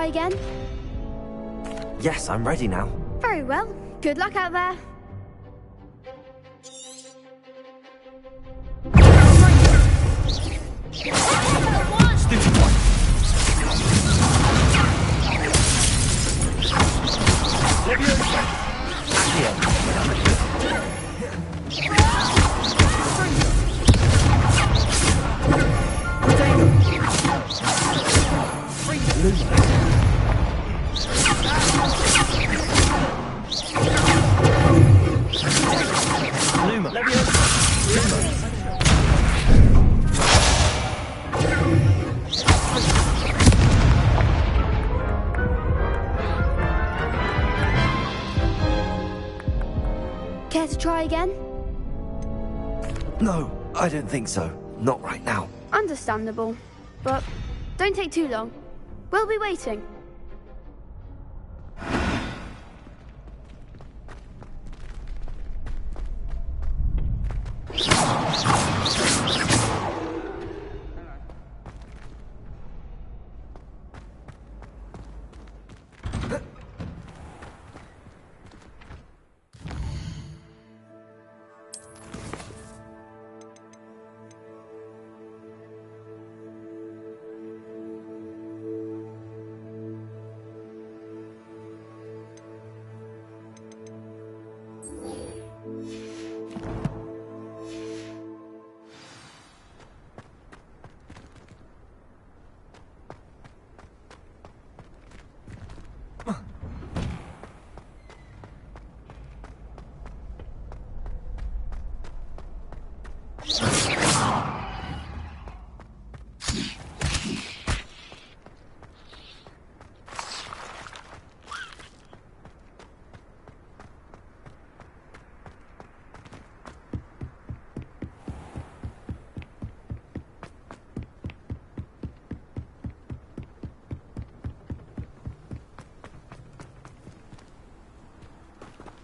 try again? Yes, I'm ready now. Very well. Good luck out there. Care to try again? No, I don't think so. Not right now. Understandable. But don't take too long. We'll be waiting.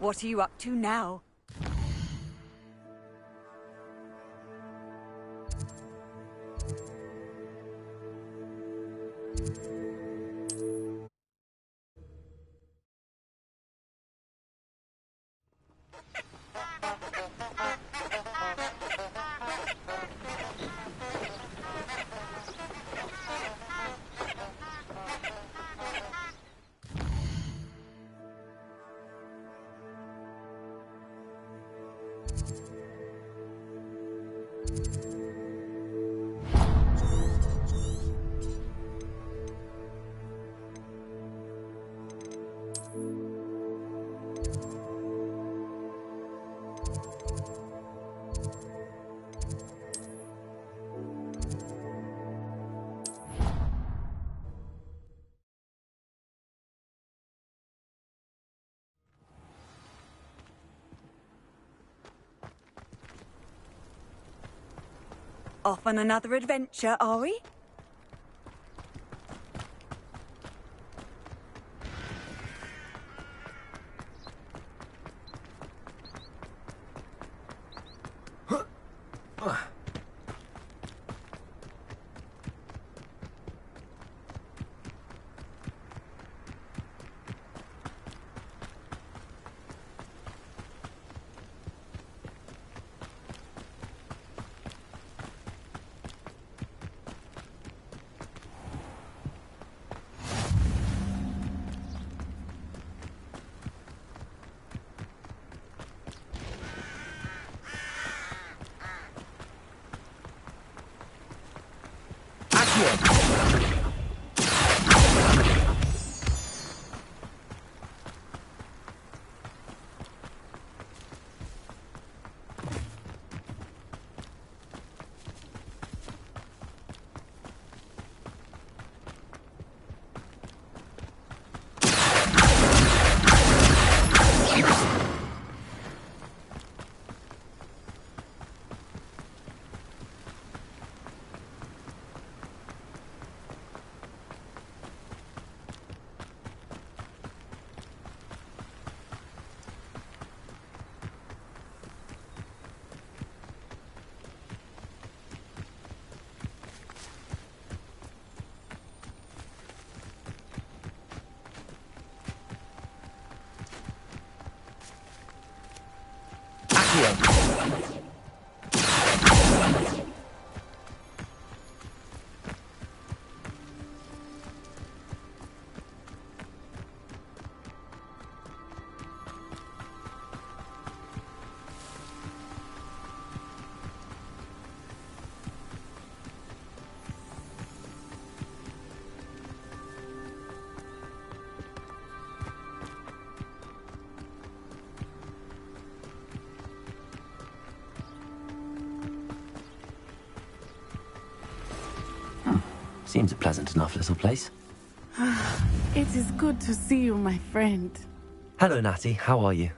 What are you up to now? Off on another adventure, are we? Seems a pleasant enough little place. It is good to see you, my friend. Hello, Natty. How are you?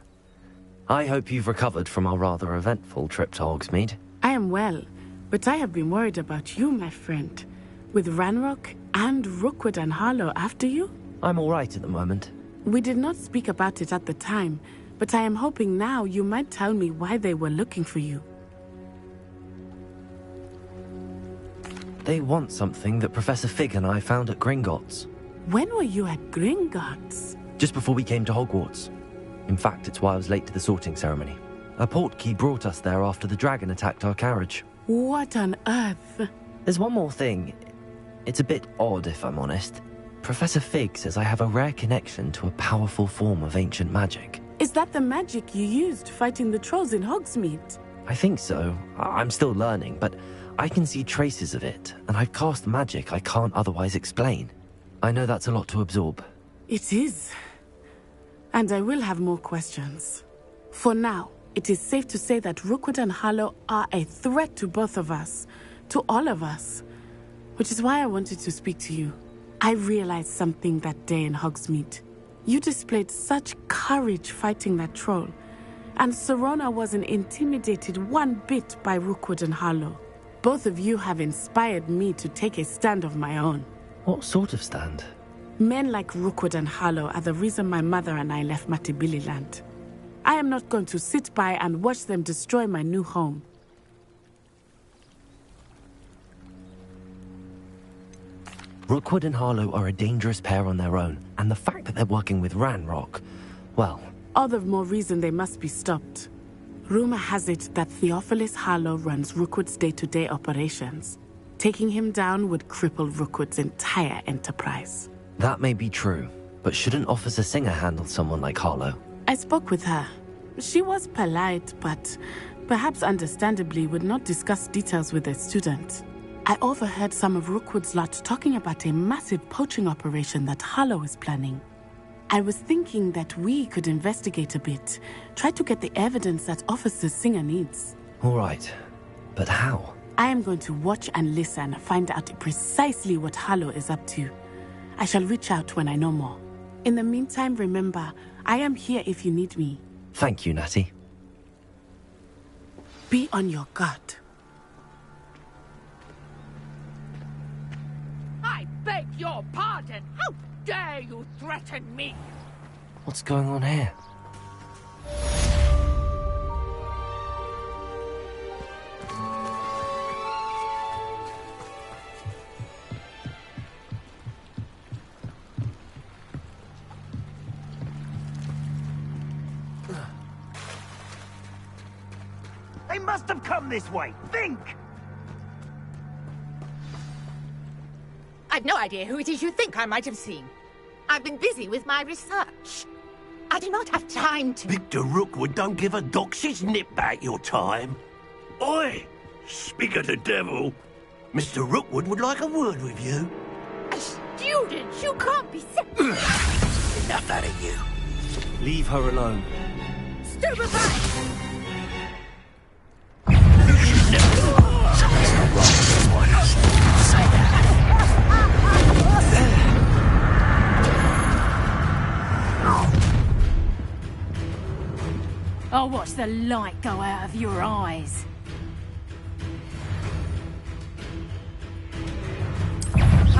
I hope you've recovered from our rather eventful trip to Hogsmeade. I am well, but I have been worried about you, my friend. With Ranrock and Rookwood and Harlow after you? I'm all right at the moment. We did not speak about it at the time, but I am hoping now you might tell me why they were looking for you. They want something that Professor Fig and I found at Gringotts. When were you at Gringotts? Just before we came to Hogwarts. In fact, it's why I was late to the sorting ceremony. A portkey brought us there after the dragon attacked our carriage. What on earth? There's one more thing. It's a bit odd, if I'm honest. Professor Fig says I have a rare connection to a powerful form of ancient magic. Is that the magic you used fighting the trolls in Hogsmeade? I think so. I'm still learning, but I can see traces of it, and I've cast magic I can't otherwise explain. I know that's a lot to absorb. It is. And I will have more questions. For now, it is safe to say that Rookwood and Harlow are a threat to both of us. To all of us. Which is why I wanted to speak to you. I realized something that day in Hogsmeade. You displayed such courage fighting that troll. And Serona wasn't intimidated one bit by Rookwood and Harlow. Both of you have inspired me to take a stand of my own. What sort of stand? Men like Rookwood and Harlow are the reason my mother and I left Matabeleland. I am not going to sit by and watch them destroy my new home. Rookwood and Harlow are a dangerous pair on their own, and the fact that they're working with Ranrock, well... All the more reason they must be stopped. Rumor has it that Theophilus Harlow runs Rookwood's day-to-day operations. Taking him down would cripple Rookwood's entire enterprise. That may be true, but shouldn't Officer Singer handle someone like Harlow? I spoke with her. She was polite, but perhaps understandably would not discuss details with a student. I overheard some of Rookwood's lot talking about a massive poaching operation that Harlow is planning. I was thinking that we could investigate a bit, try to get the evidence that Officer Singer needs. All right, but how? I am going to watch and listen, find out precisely what Harlow is up to. I shall reach out when I know more. In the meantime, remember, I am here if you need me. Thank you, Natty. Be on your guard. I beg your pardon! How dare you threaten me? What's going on here? They must have come this way. Think! I've no idea who it is you think I might have seen. I've been busy with my research. I do not have time to... Victor Rookwood don't give a doxy's nip back your time. Oi! Speak of the devil. Mr. Rookwood would like a word with you. A student? You can't be sick. Enough out of you. Leave her alone. Stupefy! I'll watch the light go out of your eyes.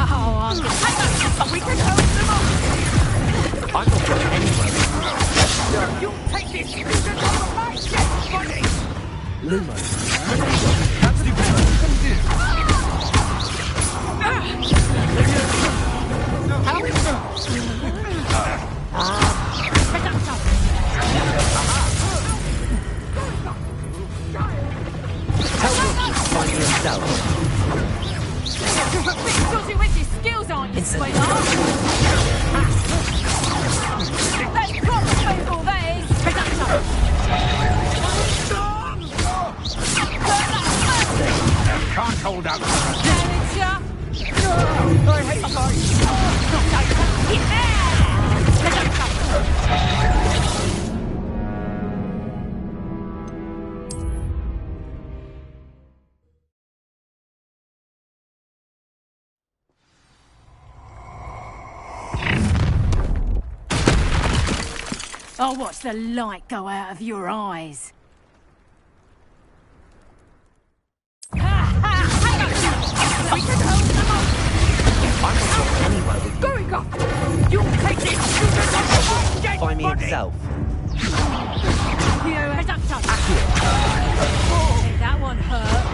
Oh, We can help them up! I'm not going anywhere. You take this student out of my dead body! Lumos. That's the best you can do. How is itself. Dodgy with your skills, aren't you, sweetheart? That's proper people, that is. Can't hold out. I'll watch the light go out of your eyes. We can hold them up. I'm not going anywhere with you. Going up. You'll take this. By me itself. Head up, son. That one hurt.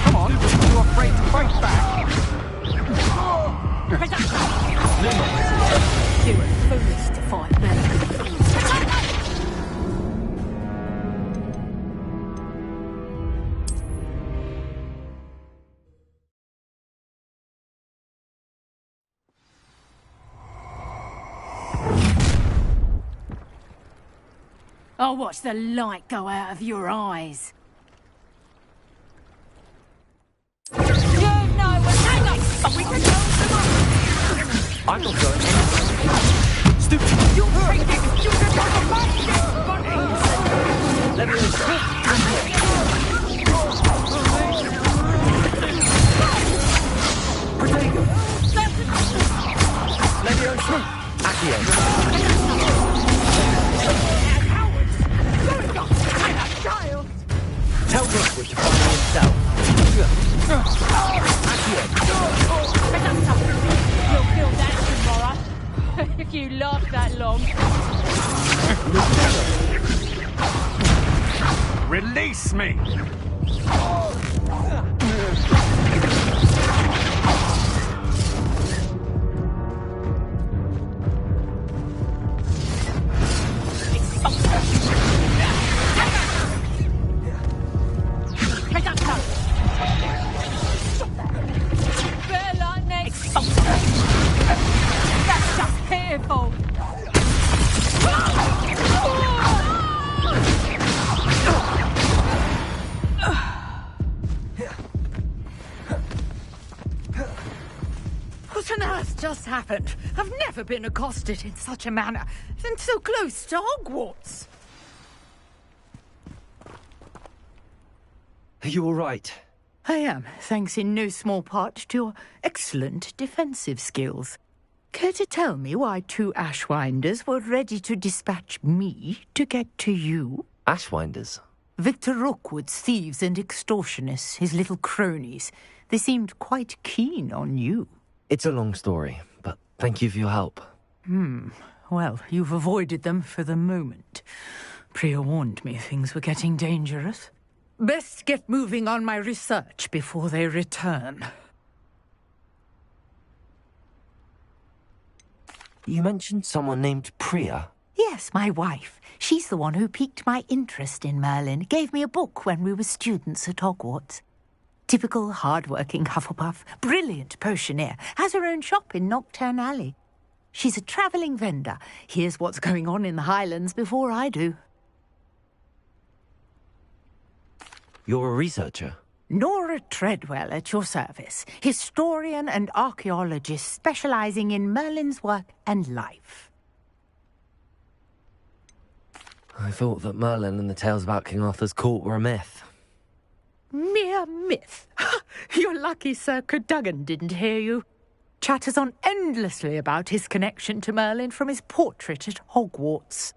Come on, you're afraid to fight back. Head up, son. You were foolish to fight me. I'll watch the light go out of your eyes. You know what's hang up, but we can hold them up. I'm not going anywhere. Stupid. You'll take it. You can have a basket, Let me Protego. Leviosa. Accio. Tell Rookwood to find me himself. You'll feel that tomorrow. If you last that long. Release me! That's just pitiful. What on earth just happened? I've never been accosted in such a manner, and so close to Hogwarts. Are you all right? I am, thanks in no small part to your excellent defensive skills. Care to tell me why two Ashwinders were ready to dispatch me to get to you? Ashwinders? Victor Rookwood's thieves and extortionists, his little cronies. They seemed quite keen on you. It's a long story, but thank you for your help. Well, you've avoided them for the moment. Priya warned me things were getting dangerous. Best get moving on my research before they return. You mentioned someone named Priya. Yes, my wife. She's the one who piqued my interest in Merlin. Gave me a book when we were students at Hogwarts. Typical hard-working Hufflepuff. Brilliant potioneer. Has her own shop in Knockturn Alley. She's a travelling vendor. Hears what's going on in the Highlands before I do. You're a researcher? Nora Treadwell at your service. Historian and archaeologist specialising in Merlin's work and life. I thought that Merlin and the tales about King Arthur's court were a myth. Mere myth. You're lucky Sir Cadogan didn't hear you. Chatters on endlessly about his connection to Merlin from his portrait at Hogwarts.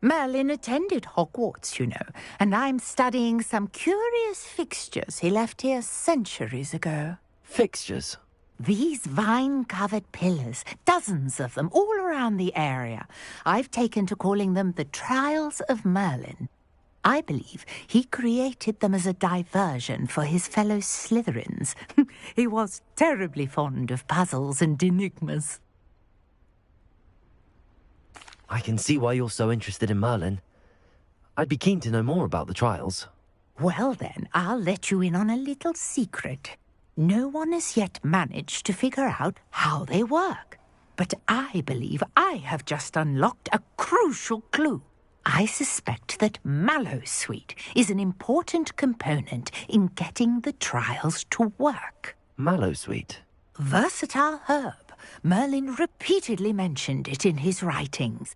Merlin attended Hogwarts, you know, and I'm studying some curious fixtures he left here centuries ago. Fixtures? These vine-covered pillars, dozens of them, all around the area. I've taken to calling them the Trials of Merlin. I believe he created them as a diversion for his fellow Slytherins. He was terribly fond of puzzles and enigmas. I can see why you're so interested in Merlin. I'd be keen to know more about the trials. Well then, I'll let you in on a little secret. No one has yet managed to figure out how they work. But I believe I have just unlocked a crucial clue. I suspect that mallowsweet is an important component in getting the trials to work. Mallowsweet? Versatile herb. Merlin repeatedly mentioned it in his writings.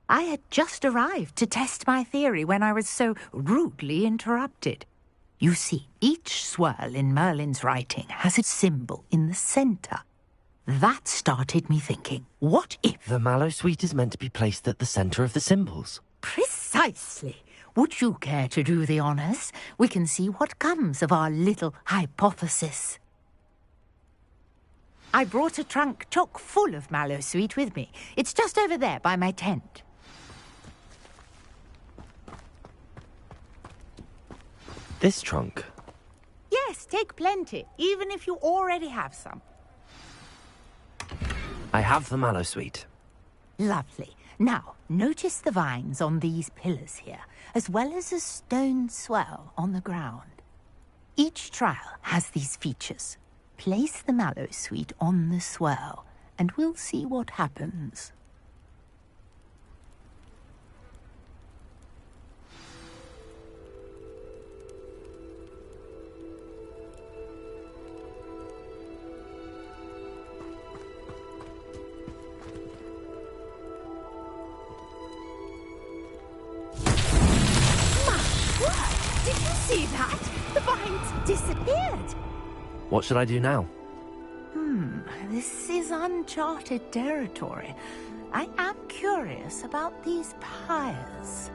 I had just arrived to test my theory when I was so rudely interrupted. You see, each swirl in Merlin's writing has a symbol in the center. That started me thinking, what if... The mallowsweet is meant to be placed at the center of the symbols. Precisely. Would you care to do the honors? We can see what comes of our little hypothesis. I brought a trunk chock full of mallowsweet with me. It's just over there by my tent. This trunk? Yes, take plenty, even if you already have some. I have the mallowsweet. Lovely. Now, notice the vines on these pillars here, as well as a stone swell on the ground. Each trial has these features. Place the mallowsweet on the swell, and we'll see what happens. Did you see that? The vines disappeared. What should I do now? This is uncharted territory. I am curious about these pyres.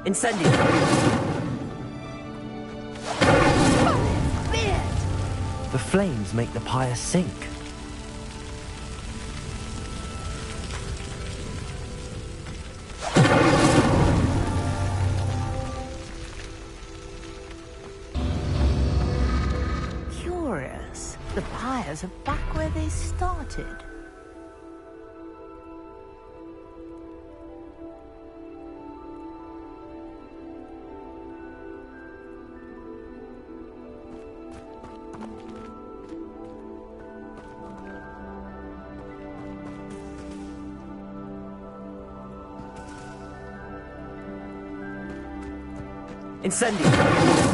Incendio! The flames make the pyre sink. Curious. The pyres are back where they started. Incendio!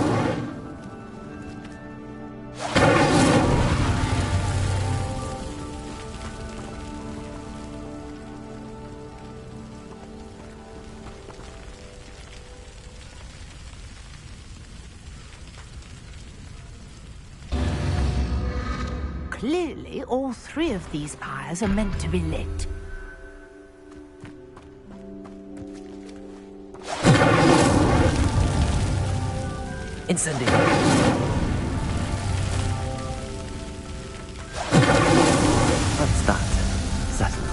Clearly, all three of these pyres are meant to be lit. Incendio! That's that. Settled.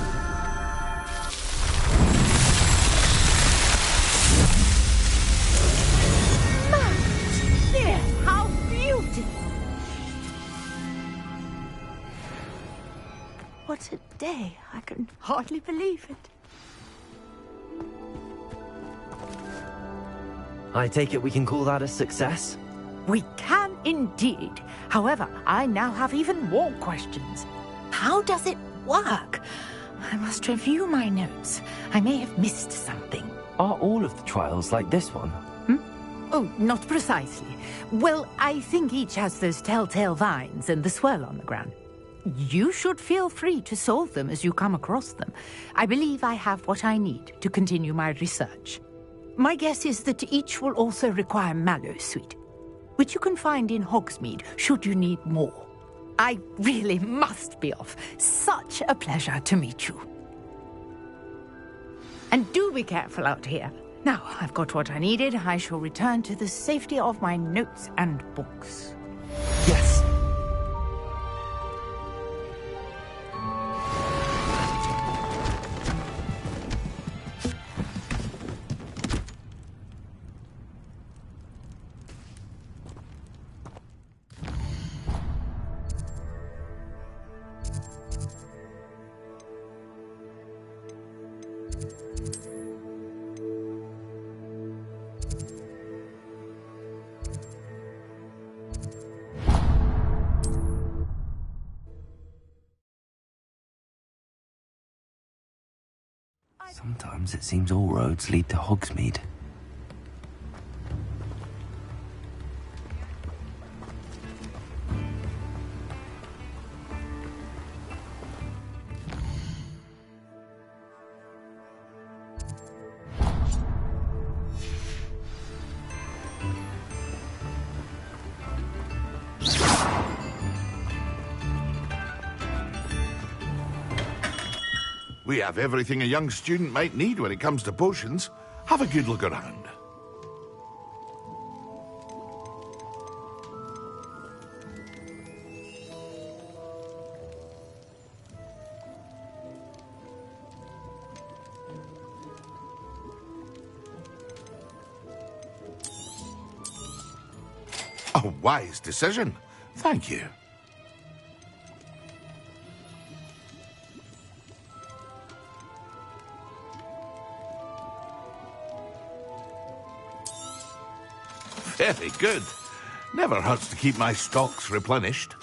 There, how beautiful! What a day. I can hardly believe it. I take it we can call that a success? We can indeed. However, I now have even more questions. How does it work? I must review my notes. I may have missed something. Are all of the trials like this one? Oh, not precisely. Well, I think each has those telltale vines and the swirl on the ground. You should feel free to solve them as you come across them. I believe I have what I need to continue my research. My guess is that each will also require mallowsweet, which you can find in Hogsmeade should you need more. I really must be off. Such a pleasure to meet you. And do be careful out here. Now, I've got what I needed. I shall return to the safety of my notes and books. Yes. Sometimes it seems all roads lead to Hogsmeade. We have everything a young student might need when it comes to potions. Have a good look around. A wise decision. Thank you. Very good. Never hurts to keep my stocks replenished.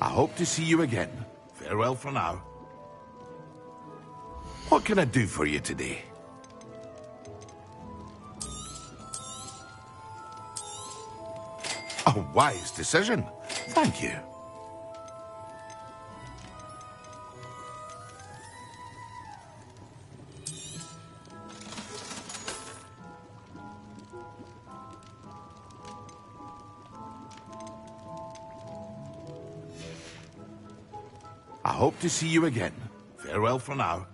I hope to see you again. Farewell for now. What can I do for you today? A wise decision. Thank you. I hope to see you again. Farewell for now.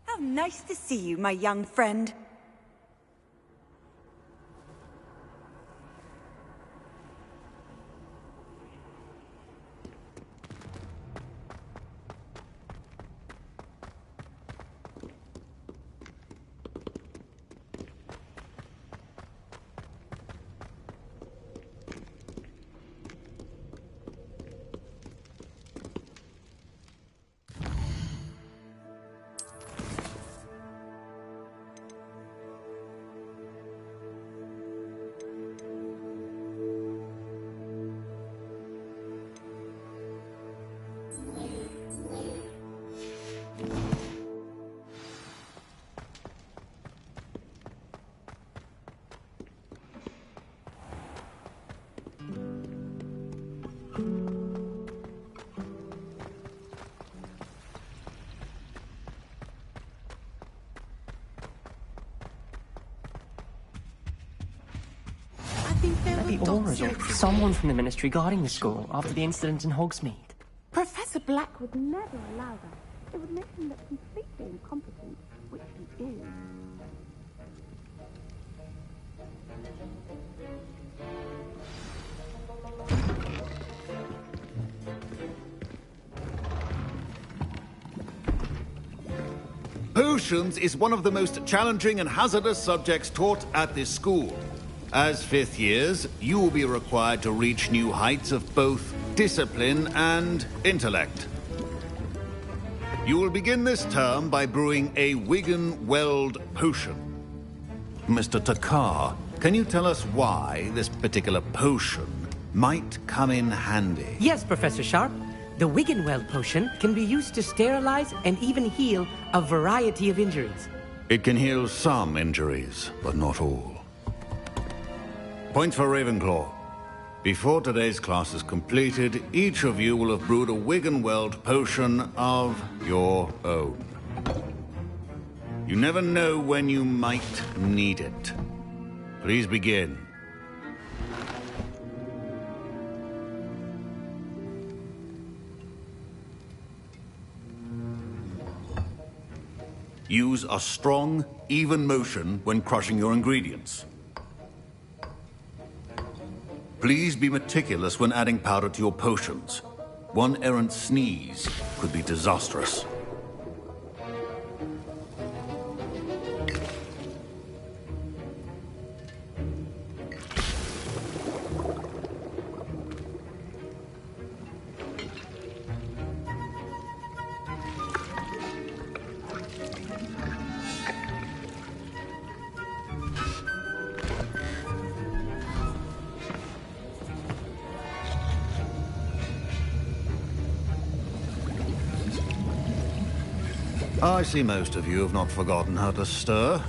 How nice to see you, my young friend. Someone from the Ministry guarding the school after the incident in Hogsmeade. Professor Black would never allow that. It would make him look completely incompetent, which he is. Potions is one of the most challenging and hazardous subjects taught at this school. As fifth years, you will be required to reach new heights of both discipline and intellect. You will begin this term by brewing a Wigan Weld potion. Mr. Takar, can you tell us why this particular potion might come in handy. Yes, Professor Sharp. The Wiggenweld potion can be used to sterilize and even heal a variety of injuries. It can heal some injuries, but not all. Points for Ravenclaw. Before today's class is completed, each of you will have brewed a Wiggenweld potion of your own. You never know when you might need it. Please begin. Use a strong, even motion when crushing your ingredients. Please be meticulous when adding powder to your potions. One errant sneeze could be disastrous. I see most of you have not forgotten how to stir.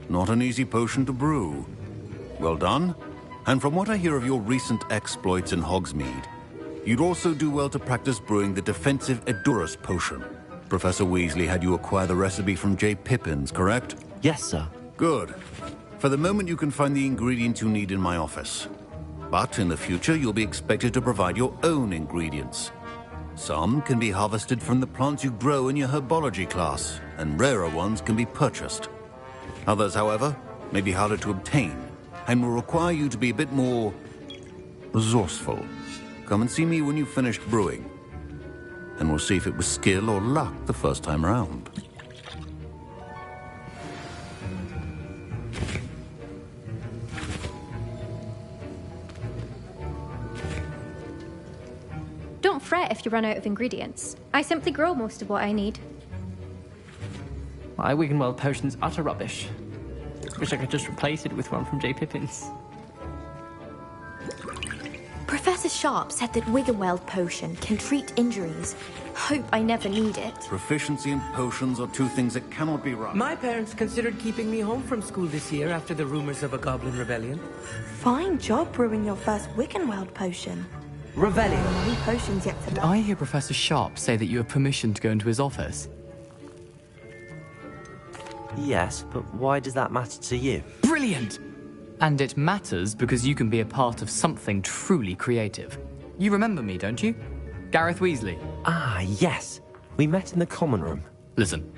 Not an easy potion to brew. Well done. And from what I hear of your recent exploits in Hogsmeade, you'd also do well to practice brewing the defensive Edurus potion. Professor Weasley had you acquire the recipe from J. Pippin's, correct? Yes, sir. Good. For the moment, you can find the ingredients you need in my office. But in the future, you'll be expected to provide your own ingredients. Some can be harvested from the plants you grow in your herbology class, and rarer ones can be purchased. Others, however, may be harder to obtain, and will require you to be a bit more resourceful. Come and see me when you've finished brewing, and we'll see if it was skill or luck the first time around. Don't fret if you run out of ingredients. I simply grow most of what I need. My Wiggenweld potion's utter rubbish. Wish I could just replace it with one from J. Pippin's. Professor Sharp said that Wiggenweld potion can treat injuries. Hope I never need it. Proficiency and potions are two things that cannot be right. My parents considered keeping me home from school this year after the rumors of a goblin rebellion. Fine job brewing your first Wiggenweld potion. Revelio. Many potions yet to Did I hear Professor Sharp say that you have permission to go into his office? Yes, but why does that matter to you? Brilliant! And it matters because you can be a part of something truly creative. You remember me, don't you? Gareth Weasley. Ah, yes. We met in the common room. Listen,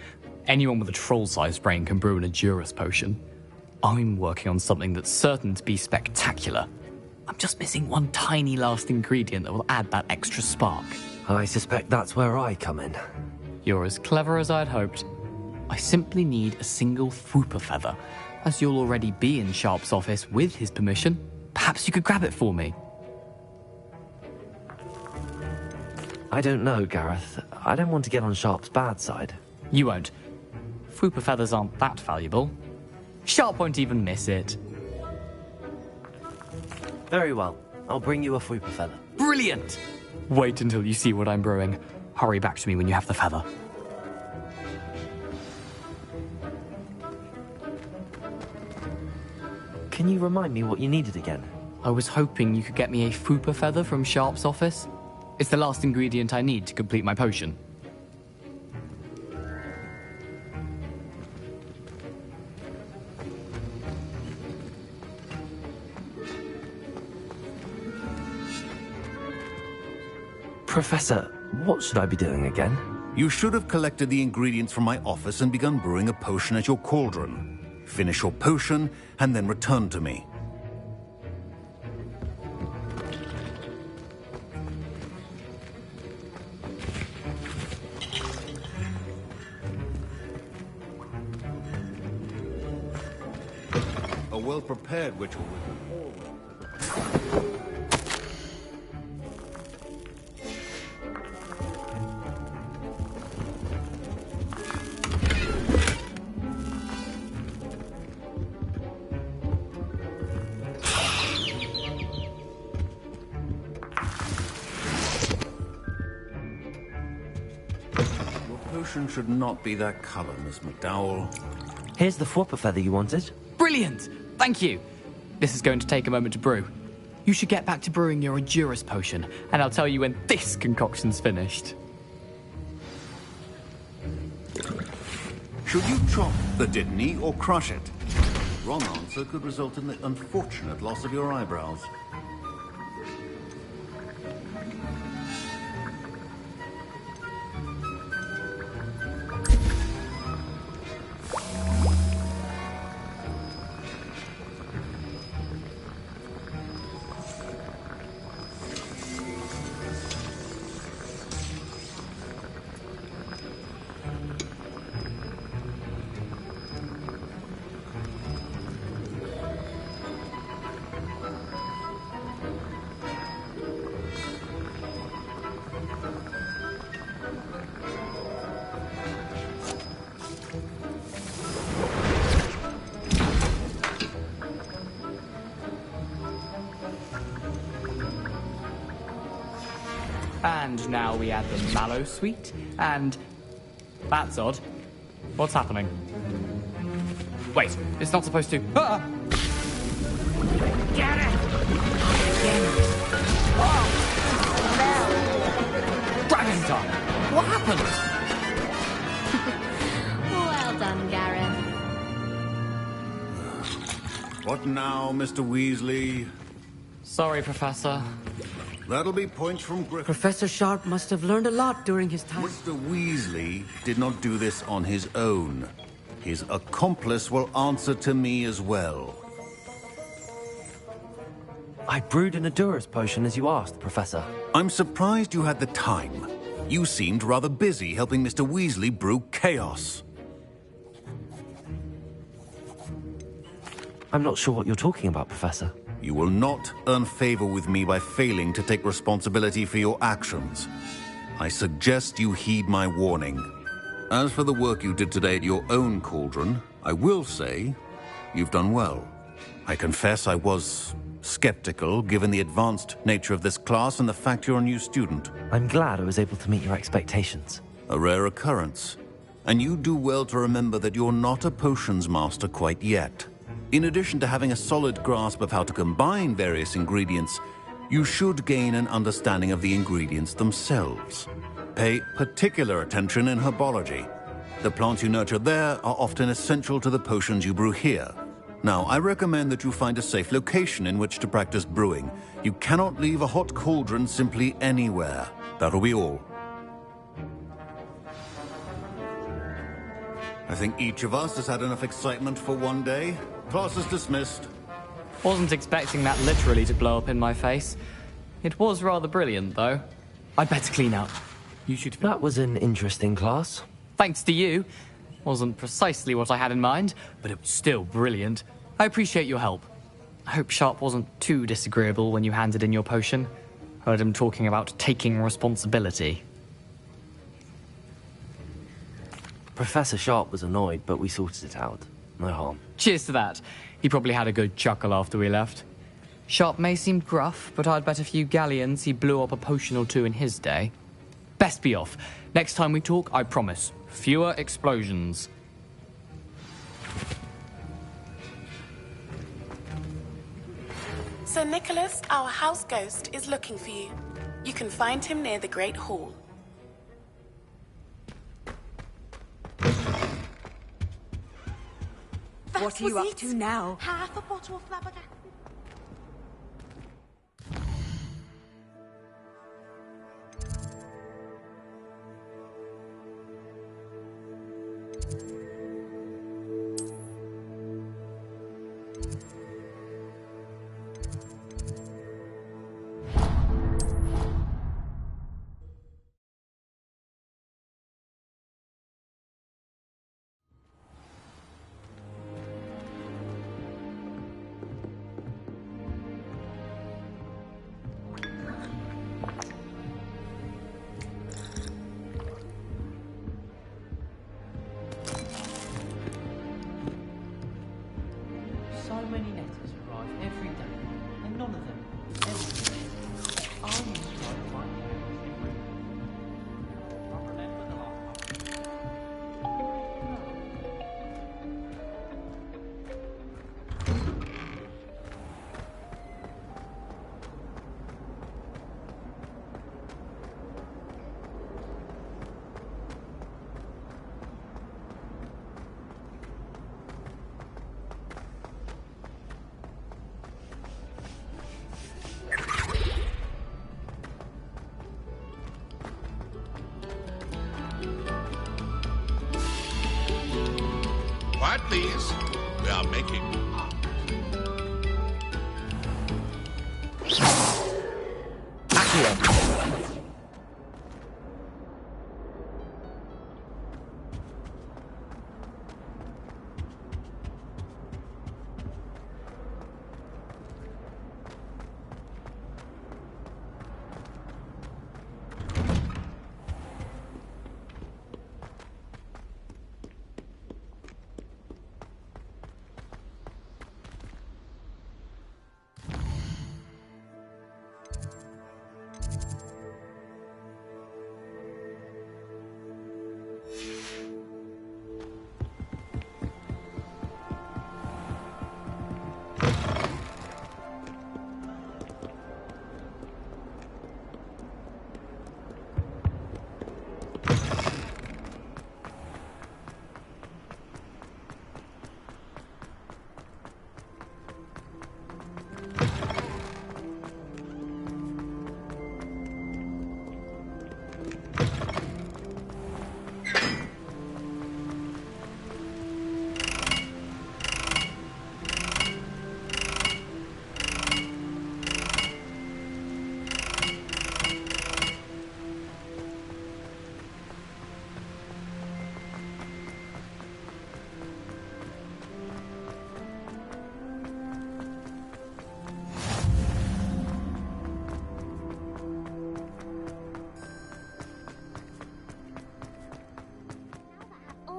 anyone with a troll-sized brain can brew an Edurus potion. I'm working on something that's certain to be spectacular. I'm just missing one tiny last ingredient that will add that extra spark. I suspect that's where I come in. You're as clever as I'd hoped. I simply need a single Fwooper feather. As you'll already be in Sharp's office with his permission, perhaps you could grab it for me. I don't know, Gareth. I don't want to get on Sharp's bad side. You won't. Fwooper feathers aren't that valuable. Sharp won't even miss it. Very well. I'll bring you a Fwooper feather. Brilliant! Wait until you see what I'm brewing. Hurry back to me when you have the feather. Can you remind me what you needed again? I was hoping you could get me a Fwooper feather from Sharp's office. It's the last ingredient I need to complete my potion. Professor, what should I be doing again? You should have collected the ingredients from my office and begun brewing a potion at your cauldron. Finish your potion, and then return to me. A well-prepared witch will always... potion should not be that color, Miss McDowell. Here's the flopper feather you wanted. Brilliant! Thank you. This is going to take a moment to brew. You should get back to brewing your Endurus potion, and I'll tell you when this concoction's finished. Should you chop the Dittany or crush it? Wrong answer could result in the unfortunate loss of your eyebrows. And now we add the mallow sweet, and... That's odd. What's happening? Wait, it's not supposed to... Ah! Get it! Dragon time! What happened? Well done, Gareth. What now, Mr. Weasley? Sorry, Professor. That'll be points from Griffin. Professor Sharp must have learned a lot during his time. Mr. Weasley did not do this on his own. His accomplice will answer to me as well. I brewed an Endurus potion as you asked, Professor. I'm surprised you had the time. You seemed rather busy helping Mr. Weasley brew chaos. I'm not sure what you're talking about, Professor. You will not earn favor with me by failing to take responsibility for your actions. I suggest you heed my warning. As for the work you did today at your own cauldron, I will say you've done well. I confess I was skeptical, given the advanced nature of this class and the fact you're a new student. I'm glad I was able to meet your expectations. A rare occurrence. And you do well to remember that you're not a potions master quite yet. In addition to having a solid grasp of how to combine various ingredients, you should gain an understanding of the ingredients themselves. Pay particular attention in herbology. The plants you nurture there are often essential to the potions you brew here. Now, I recommend that you find a safe location in which to practice brewing. You cannot leave a hot cauldron simply anywhere. That'll be all. I think each of us has had enough excitement for one day. Class is dismissed. Wasn't expecting that literally to blow up in my face. It was rather brilliant, though. I'd better clean up. You should... That was an interesting class. Thanks to you. Wasn't precisely what I had in mind, but it was still brilliant. I appreciate your help. I hope Sharp wasn't too disagreeable when you handed in your potion. Heard him talking about taking responsibility. Professor Sharp was annoyed, but we sorted it out. No harm. Cheers to that. He probably had a good chuckle after we left. Sharp may seem gruff, but I'd bet a few galleons he blew up a potion or two in his day. Best be off. Next time we talk, I promise, fewer explosions. Sir Nicholas, our house ghost, is looking for you. You can find him near the Great Hall. What are you up to now? Half a bottle of flabbergasted. Quiet, please. We are making art. Accio.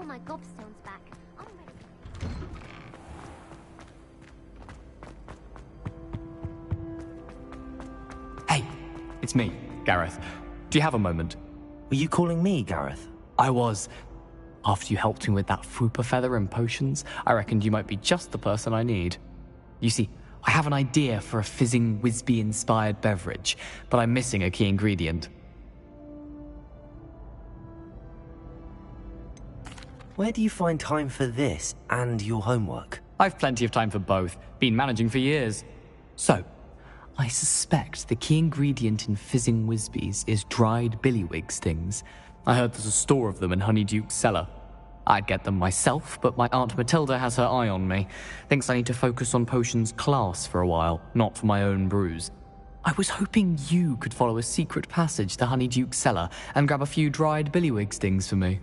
My gobstones back. I'm ready. Hey, it's me, Gareth. Do you have a moment? Were you calling me, Gareth? I was. After you helped me with that Fupa feather and potions, I reckoned you might be just the person I need. You see, I have an idea for a fizzing Whizbee-inspired beverage, but I'm missing a key ingredient. Where do you find time for this and your homework? I've plenty of time for both. Been managing for years. So, I suspect the key ingredient in fizzing Whizbees is dried billywig stings. I heard there's a store of them in Honeyduke's cellar. I'd get them myself, but my Aunt Matilda has her eye on me. Thinks I need to focus on potions class for a while, not for my own brews. I was hoping you could follow a secret passage to Honeyduke's cellar and grab a few dried billywig stings for me.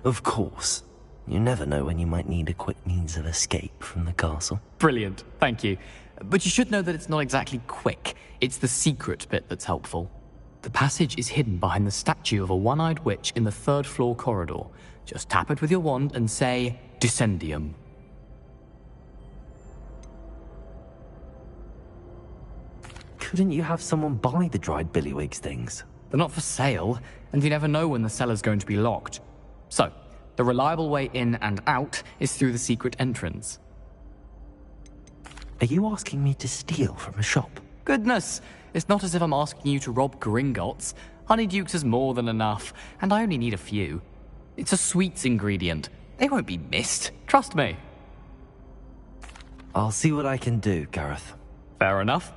Of course. You never know when you might need a quick means of escape from the castle. Brilliant, thank you. But you should know that it's not exactly quick. It's the secret bit that's helpful. The passage is hidden behind the statue of a one-eyed witch in the third-floor corridor. Just tap it with your wand and say, Descendium. Couldn't you have someone buy the dried billywig stings? They're not for sale, and you never know when the cellar's going to be locked. So, the reliable way in and out is through the secret entrance. Are you asking me to steal from a shop? Goodness, it's not as if I'm asking you to rob Gringotts. Honeyduke's is more than enough, and I only need a few. It's a sweets ingredient. They won't be missed, trust me. I'll see what I can do, Gareth. Fair enough.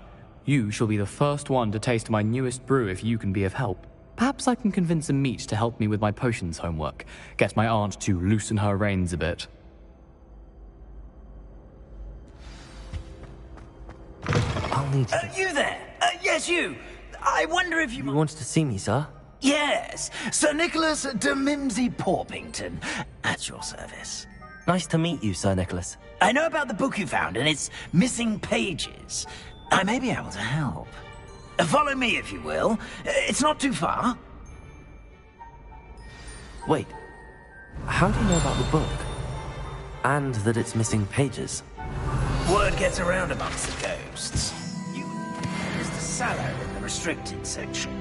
You shall be the first one to taste my newest brew if you can be of help. Perhaps I can convince a meat to help me with my potions homework. Get my aunt to loosen her reins a bit. I'll need to... You there? Yes, you. I wonder if you... You wanted to see me, sir? Yes, Sir Nicholas de Mimsy Porpington, at your service. Nice to meet you, Sir Nicholas. I know about the book you found and its missing pages. I may be able to help. Follow me, if you will. It's not too far. Wait. How do you know about the book? And that it's missing pages? Word gets around amongst the ghosts. There's the cellar in the restricted section.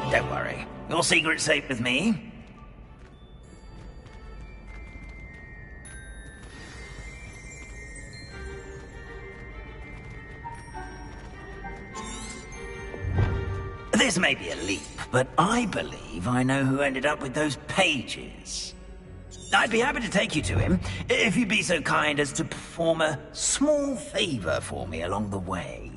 Don't worry. Your secret's safe with me. This may be a leap, but I believe I know who ended up with those pages. I'd be happy to take you to him, if you'd be so kind as to perform a small favor for me along the way.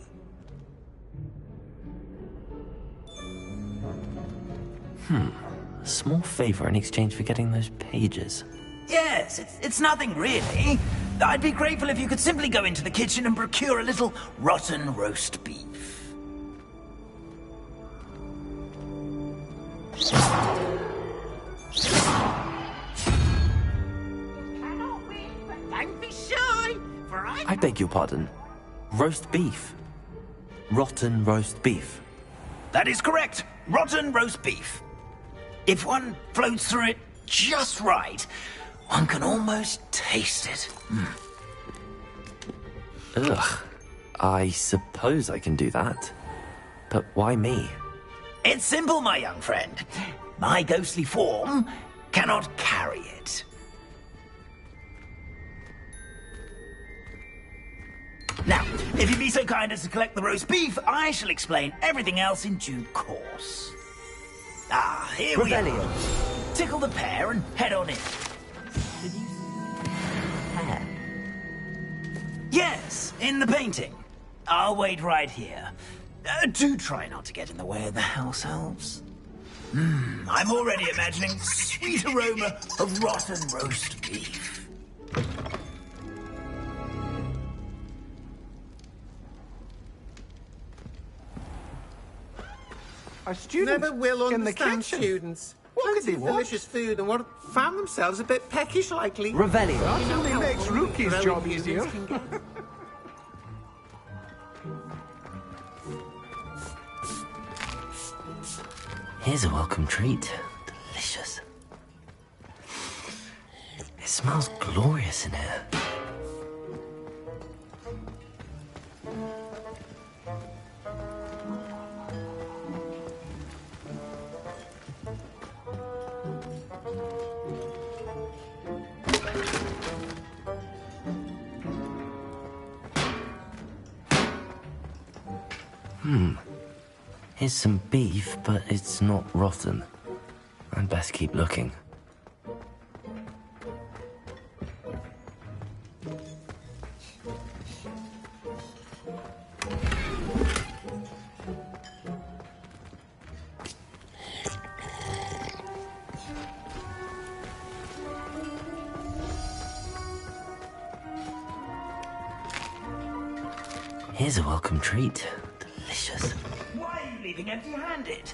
A small favor in exchange for getting those pages. Yes, it's nothing really. I'd be grateful if you could simply go into the kitchen and procure a little rotten roast beef. Don't be shy, for I beg your pardon. Roast beef. Rotten roast beef. That is correct. Rotten roast beef. If one floats through it just right, one can almost taste it. Ugh. I suppose I can do that. But why me? It's simple, my young friend. My ghostly form cannot carry it. Now, if you'd be so kind as to collect the roast beef, I shall explain everything else in due course. Ah, here we are. Tickle the pear and head on in. Pear? Yes, in the painting. I'll wait right here. Do try not to get in the way of the house elves. I'm already imagining the sweet aroma of rotten roast beef. Our students never will in the understand kitchen. students. What Plenty could they of want? delicious food and what found themselves a bit peckish likely. Revelio. That You know only how makes only Rookie's growing job humans easier. can get. Here's a welcome treat. Delicious. It smells glorious in here. Here's some beef, but it's not rotten. I'd best keep looking. Here's a welcome treat. Delicious. Why are you leaving empty-handed?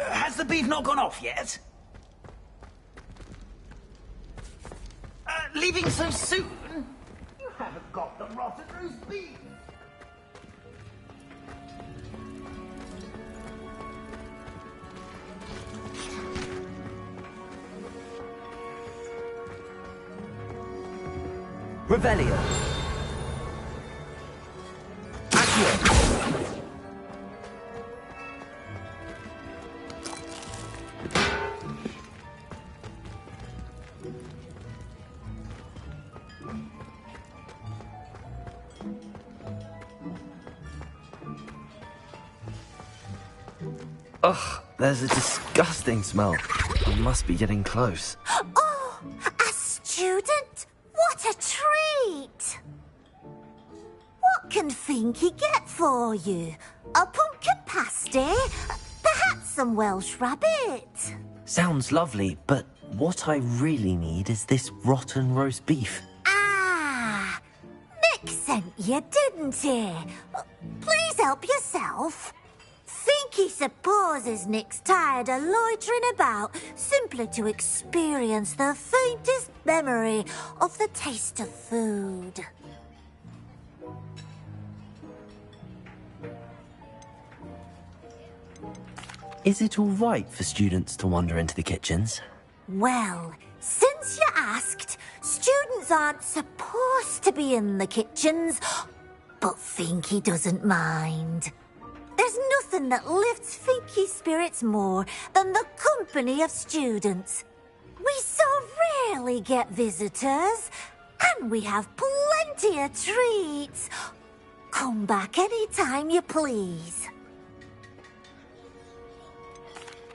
Has the beef not gone off yet? Leaving so soon? You haven't got the rotten roast beef. Revelio. Ugh, there's a disgusting smell. I must be getting close. Oh, a student? What a treat! What can Finky get for you? A pumpkin pasty? Perhaps some Welsh rabbit? Sounds lovely, but what I really need is this rotten roast beef. Ah, Nick sent you, didn't he? Please help yourself. Finky supposes Nick's tired of loitering about simply to experience the faintest memory of the taste of food. Is it all right for students to wander into the kitchens? Well, since you asked, students aren't supposed to be in the kitchens, but Finky doesn't mind. There's nothing that lifts Finky's spirits more than the company of students. We so rarely get visitors, and we have plenty of treats. Come back any time you please.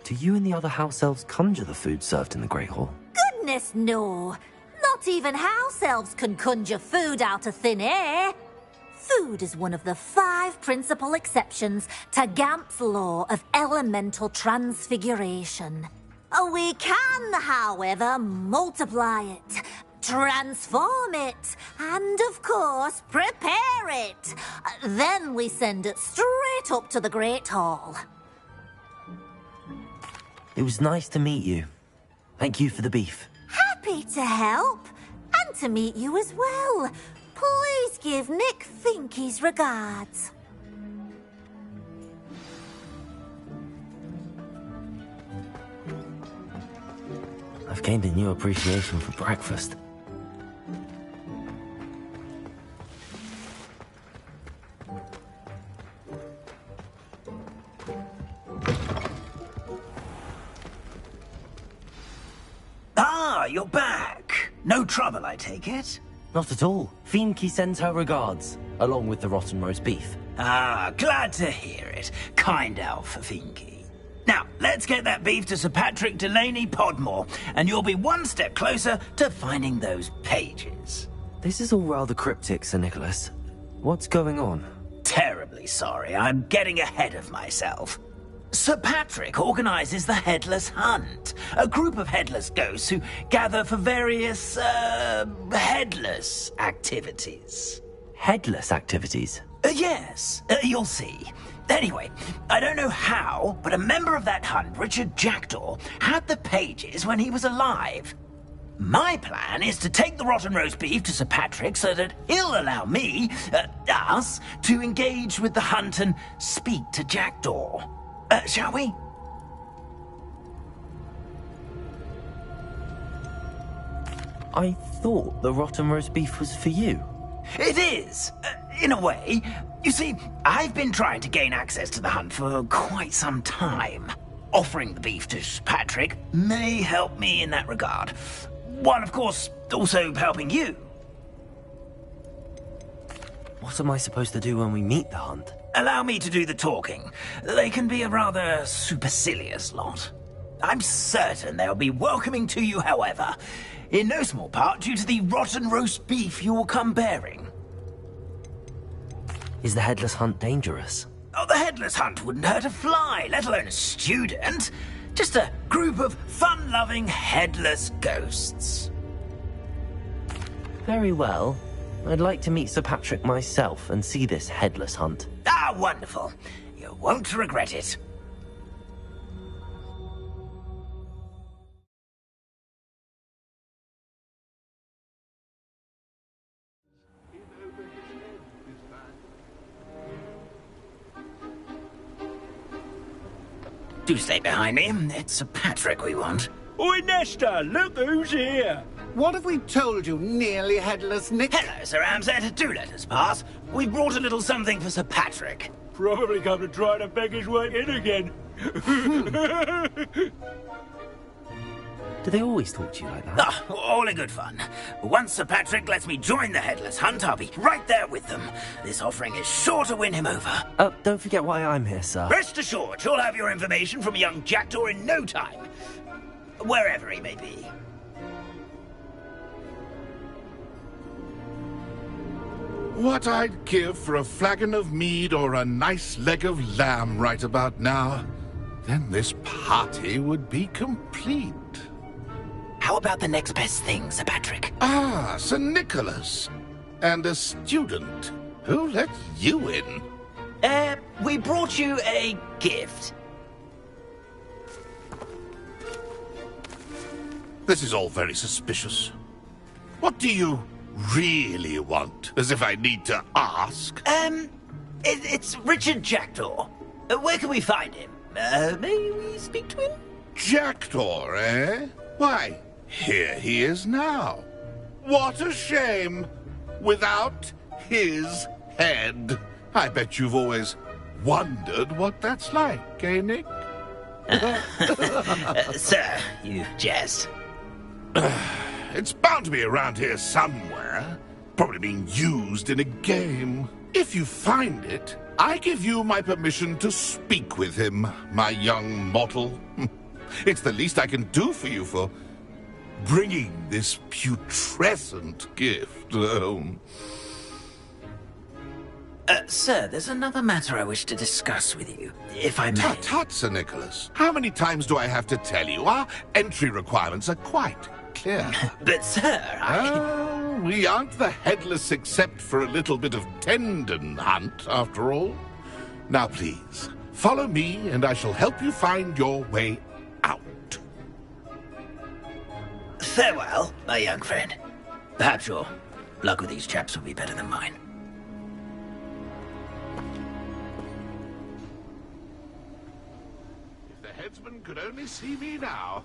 Do you and the other house elves conjure the food served in the Great Hall? Goodness, no. Not even house elves can conjure food out of thin air. Food is one of the 5 principal exceptions to Gamp's law of elemental transfiguration. We can, however, multiply it, transform it, and of course, prepare it. Then we send it straight up to the Great Hall. It was nice to meet you. Thank you for the beef. Happy to help, and to meet you as well. Please give Nick Finky's regards. I've gained a new appreciation for breakfast. Ah, you're back. No trouble, I take it? Not at all. Finky sends her regards, along with the rotten roast beef. Ah, glad to hear it. Kind elf, Finky. Now, let's get that beef to Sir Patrick Delaney Podmore, and you'll be one step closer to finding those pages. This is all rather cryptic, Sir Nicholas. What's going on? Terribly sorry, I'm getting ahead of myself. Sir Patrick organizes the Headless Hunt, a group of headless ghosts who gather for various, headless activities. Headless activities? Yes, you'll see. Anyway, I don't know how, but a member of that hunt, Richard Jackdaw, had the pages when he was alive. My plan is to take the rotten roast beef to Sir Patrick so that he'll allow me, us, to engage with the hunt and speak to Jackdaw. Shall we? I thought the rotten roast beef was for you. It is, in a way. You see, I've been trying to gain access to the hunt for quite some time. Offering the beef to Sir Patrick may help me in that regard. While, of course, also helping you. What am I supposed to do when we meet the hunt? Allow me to do the talking. They can be a rather supercilious lot. I'm certain they'll be welcoming to you, however, in no small part due to the rotten roast beef you will come bearing. Is the Headless Hunt dangerous? Oh, the Headless Hunt wouldn't hurt a fly, let alone a student. Just a group of fun-loving headless ghosts. Very well. I'd like to meet Sir Patrick myself and see this Headless Hunt. Ah, wonderful. You won't regret it. Do stay behind me. It's Sir Patrick we want. Oi, Nesta, look who's here. What have we told you, nearly headless Nick? Hello, Sir Ramsett. Do let us pass. We brought a little something for Sir Patrick. Probably come to try to beg his way in again. Do they always talk to you like that? Ah, all in good fun. Once Sir Patrick lets me join the Headless Hunt, I'll be right there with them. This offering is sure to win him over. Don't forget why I'm here, sir. Rest assured, you'll have your information from young Jackdaw in no time. Wherever he may be. What I'd give for a flagon of mead or a nice leg of lamb right about now. Then this party would be complete. How about the next best thing, Sir Patrick? Ah, Sir Nicholas. And a student. Who let you in? We brought you a gift. This is all very suspicious. What do you really want? As if I need to ask. It's Richard Jackdaw. Where can we find him? May we speak to him? Jackdaw, eh? Why, here he is now. What a shame. Without his head. I bet you've always wondered what that's like, eh, Nick? Sir, you jest. It's bound to be around here somewhere. Probably being used in a game. If you find it, I give you my permission to speak with him, my young mortal. It's the least I can do for you for bringing this putrescent gift home. Sir, there's another matter I wish to discuss with you, if I may. Tut, Sir Nicholas. How many times do I have to tell you? Our entry requirements are quite clear. But, sir, we aren't the headless except for a little bit of tendon hunt, after all. Now, please, follow me, and I shall help you find your way out. Farewell, my young friend. Perhaps your luck with these chaps will be better than mine. If the headsman could only see me now.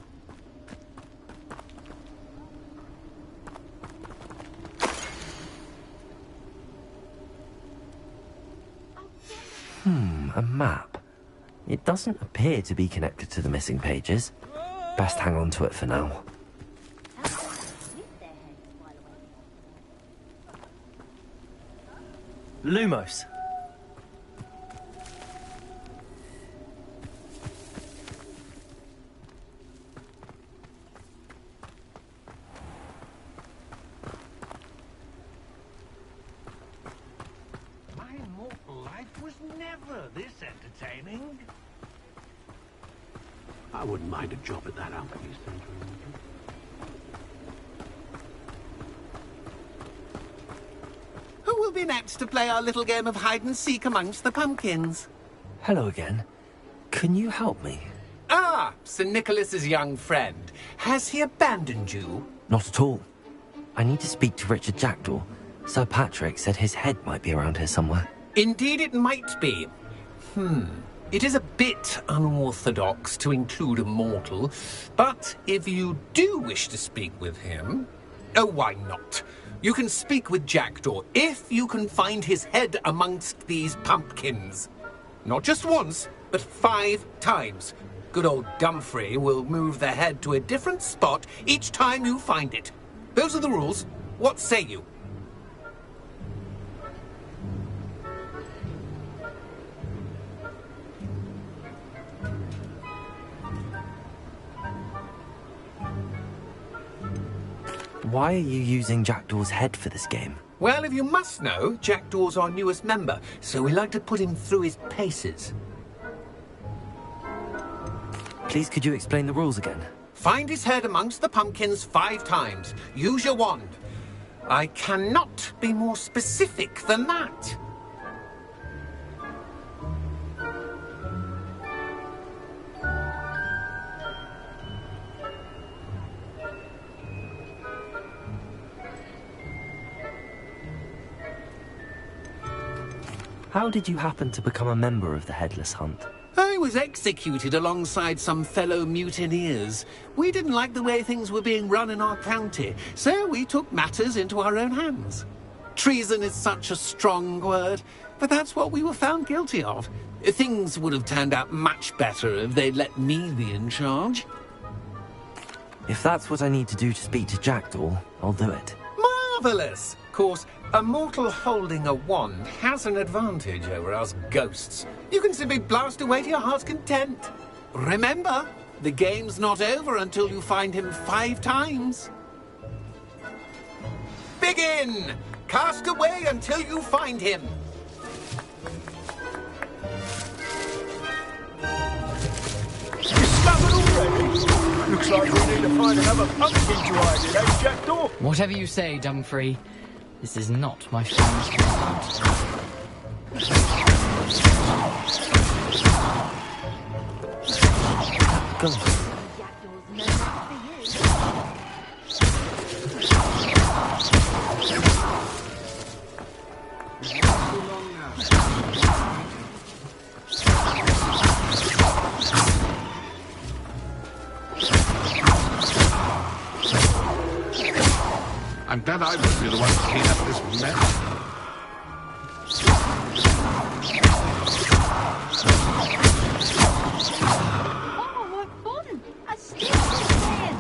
A map. It doesn't appear to be connected to the missing pages. Best hang on to it for now. Lumos. My mortal life was never this entertaining. I wouldn't mind a job at that alchemy center. Who will be next to play our little game of hide-and-seek amongst the pumpkins? Hello again. Can you help me? Ah, Sir Nicholas's young friend. Has he abandoned you? Not at all. I need to speak to Richard Jackdaw. Sir Patrick said his head might be around here somewhere. Indeed it might be. It is a bit unorthodox to include a mortal, but if you do wish to speak with him... Oh, why not? You can speak with Jackdaw if you can find his head amongst these pumpkins. Not just once, but 5 times. Good old Dumfrey will move the head to a different spot each time you find it. Those are the rules. What say you? Why are you using Jackdaw's head for this game? Well, if you must know, Jackdaw's our newest member, so we like to put him through his paces. Please, could you explain the rules again? Find his head amongst the pumpkins 5 times. Use your wand. I cannot be more specific than that. How did you happen to become a member of the Headless Hunt? I was executed alongside some fellow mutineers. We didn't like the way things were being run in our county, so we took matters into our own hands. Treason is such a strong word, but that's what we were found guilty of. Things would have turned out much better if they'd let me be in charge. If that's what I need to do to speak to Jackdaw, I'll do it. Marvellous! Of course, a mortal holding a wand has an advantage over us ghosts. You can simply blast away to your heart's content. Remember, the game's not over until you find him 5 times. Begin! Cast away until you find him. Discovered already? Looks like we need to find another pumpkin to hide in, eh, Jackdaw? Whatever you say, Dumfrey. This is not my friend's compound. Go. I'm glad I won't be the one to clean up this mess. Oh, what fun! A stick playing!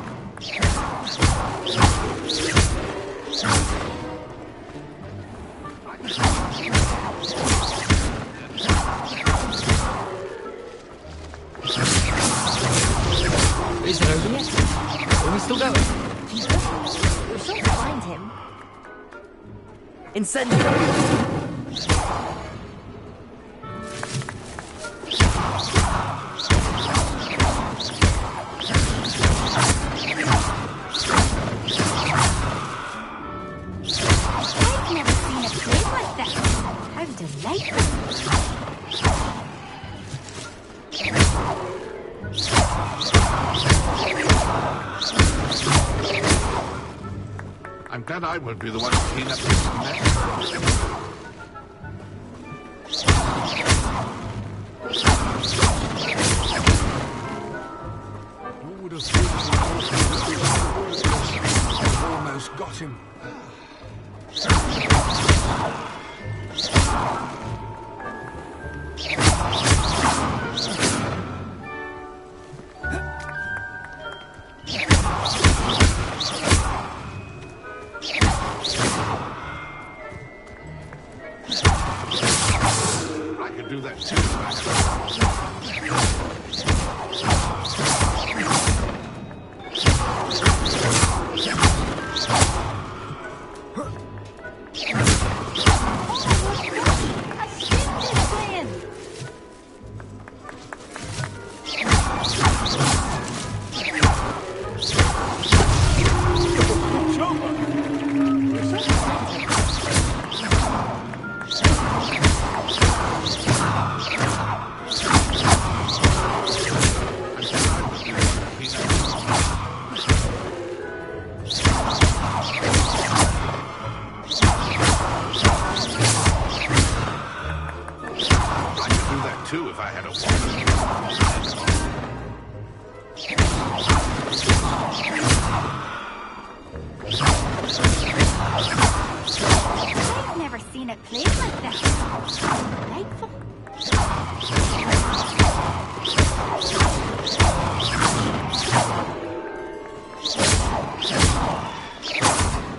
Is it over yet? Are we still going? We should find him. Incendio! glad I won't be the one to clean up this mess. Who would have thought almost got him? I could do that too if I too if I had a I've never seen it played like this. Delightful.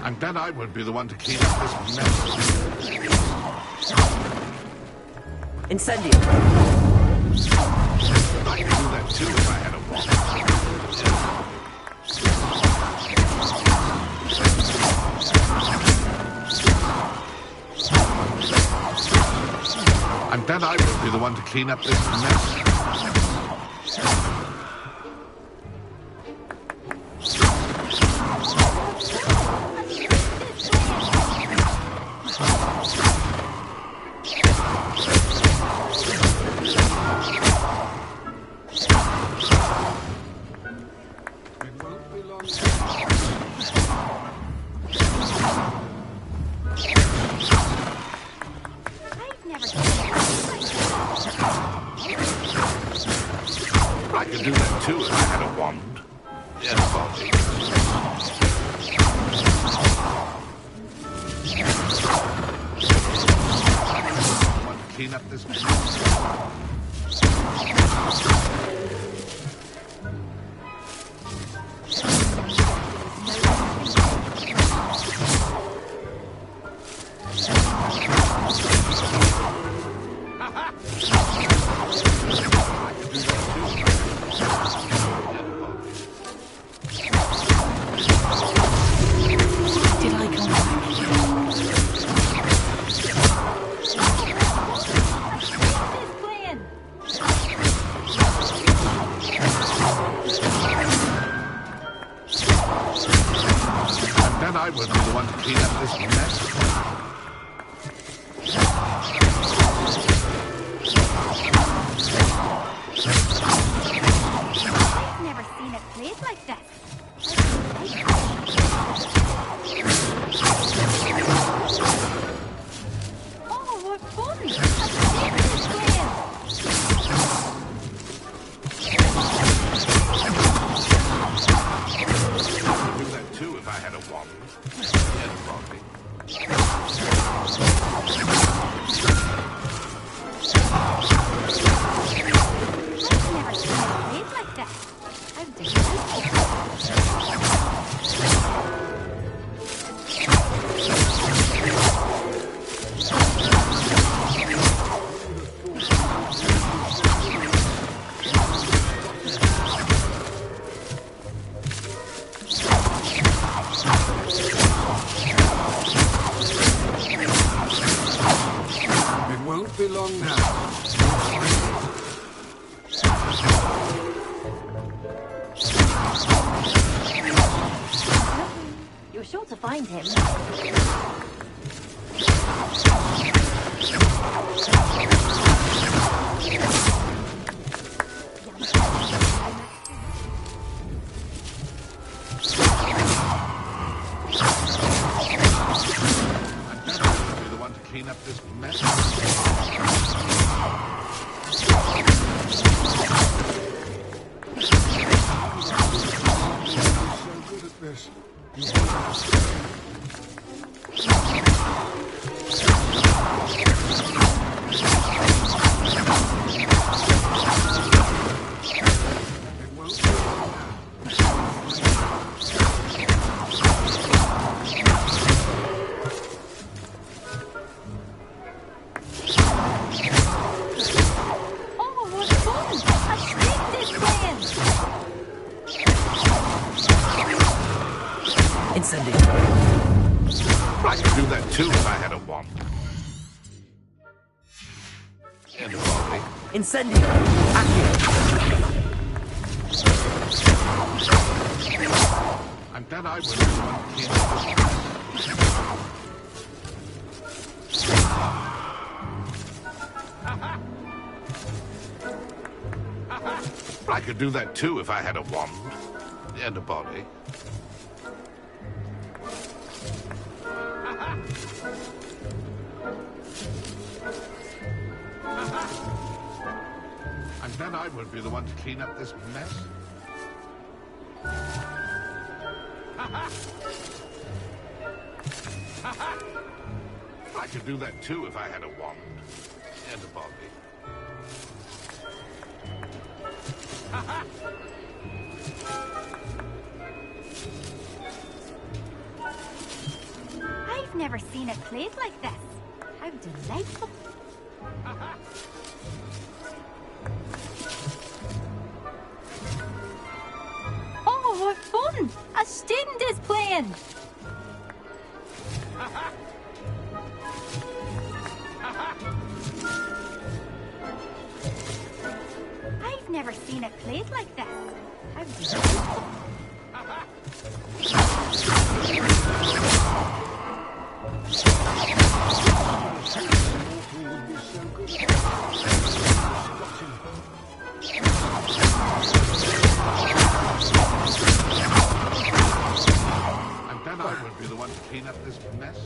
I'm glad I won't be the one to clean up this mess. Incendio. I could do that too if I had a I'm glad I won't be the one to clean up this mess. I could do that too if I had a wand. Yes, Bobby. I want to clean up this mess. I would be the one to clean up this mess. I've never seen it played like this. Oh, what fun! A secret playing. I'd do that too if I had a wand. Yes, Bobby. I've never seen it played like this. How delightful. It won't be long now. You're sure to find him. clean up this mess? So good at this. Oh, what fun! A stick is playing! Incendio. I could do that too if I had a wand. And a body. Incendio. I'm glad I was the one to clean up this mess. I could do that too if I had a wand. And a body. I'm glad I won't be the one to clean up this mess. I could do that too if I had a wand and a body. I've never seen it played like this. How delightful. Oh, what fun! A student is playing! I've never seen it played like this. How delightful. I'm glad I won't be the one to clean up this mess.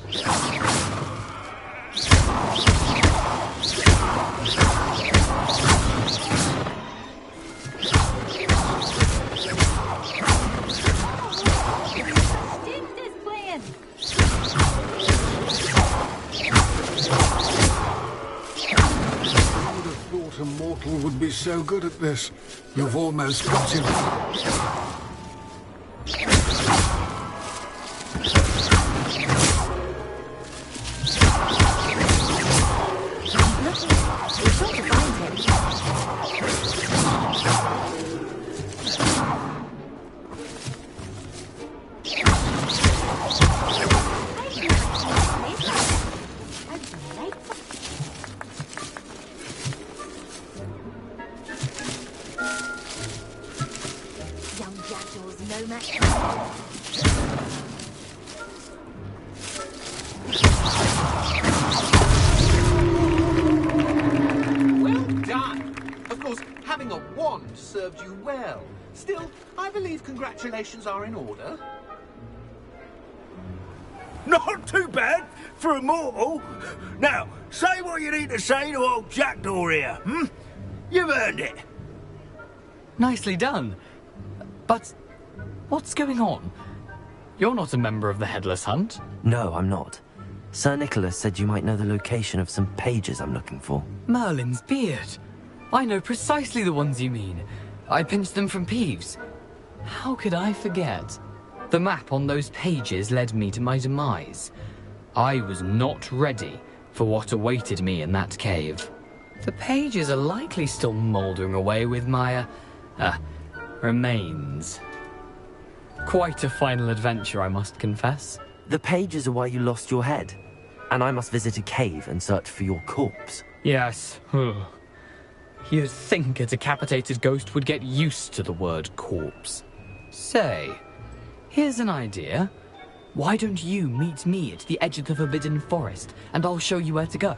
Student is playing! I would have thought a mortal would be so good at this. You've almost got him. Young jackals no match. Well done! Of course, having a wand served you well. Still, I believe congratulations are in order. Not too bad for a mortal. Now, say what you need to say to old Jackdaw here, hmm? You've earned it. Nicely done. But what's going on? You're not a member of the Headless Hunt. No, I'm not. Sir Nicholas said you might know the location of some pages I'm looking for. Merlin's beard. I know precisely the ones you mean. I pinched them from Peeves. How could I forget? The map on those pages led me to my demise. I was not ready for what awaited me in that cave. The pages are likely still mouldering away with my, remains. Quite a final adventure, I must confess. The pages are why you lost your head, and I must visit a cave and search for your corpse. Yes. You'd think a decapitated ghost would get used to the word corpse. Say, here's an idea. Why don't you meet me at the edge of the Forbidden Forest, and I'll show you where to go?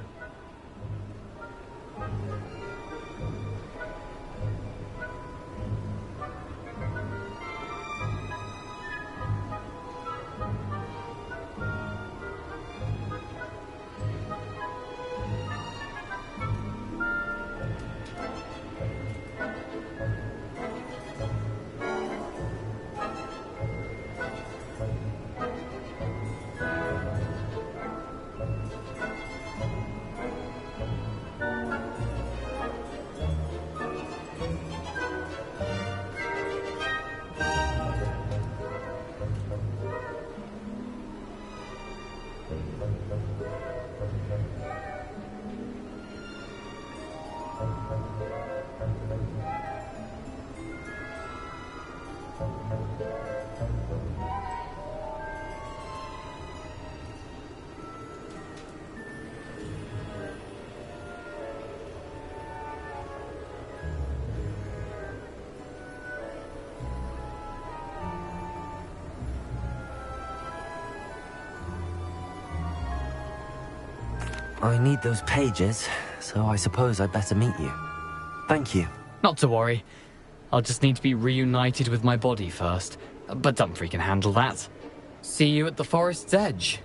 I need those pages, so I suppose I'd better meet you. Thank you. Not to worry. I'll just need to be reunited with my body first. But Dumfries can handle that. See you at the forest's edge.